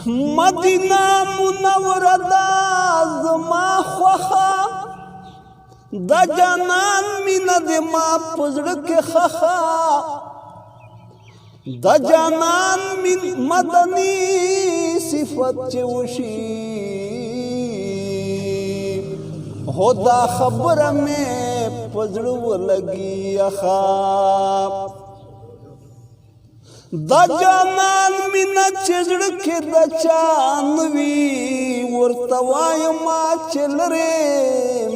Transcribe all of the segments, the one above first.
مدینہ منوره دا زما خوښه دا جانان مینه د ما په زړه کې ښخه دا جانان مدني صفت چې وشي هو دا خبره مې په زړه ولګي یخه دا جانان مینه چې زړه کې د چا نه وي ورته وایم چې لرې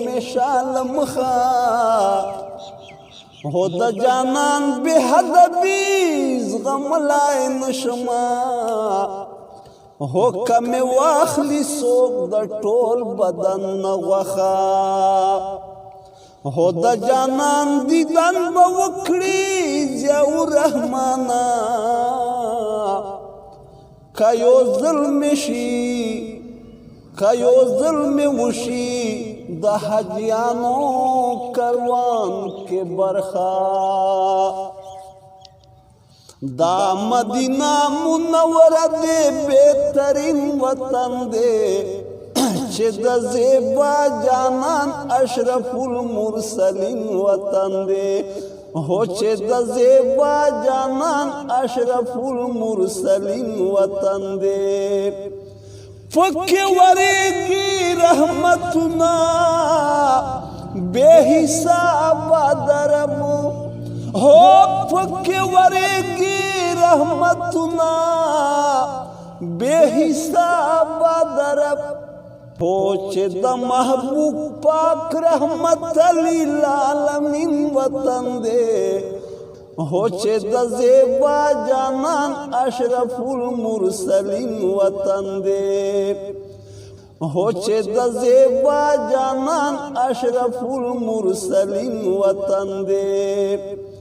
مې شاله مخه هو د جانان بې حدبي زغملی نشمه هو که مې واخلي څوک د ټول بدن نه غوښه هو د جانان دیدن به وکړي ضیاء الرحمنه که یو ځل مې شي که یو ځل مې وشي د حجیانو کاروان کې برخه دا مدینہ منوره دی بهترین وطن دی چې د زیبا جانان اشرف المرسلین وطن دی هو چې د زیبا جانان اشرف المرسلین وطن دی پکې ورېږي رحمتونه بے حساب دربو هو پکې ورېږي رحمتونه بے حساب درب هو چې د محبوب پاک رحمت للعالمین وطن دی هو چې د زیبا جانان اشرف المرسلین وطن دی هو چې د زیبا جانان اشرف المرسلین وطن دی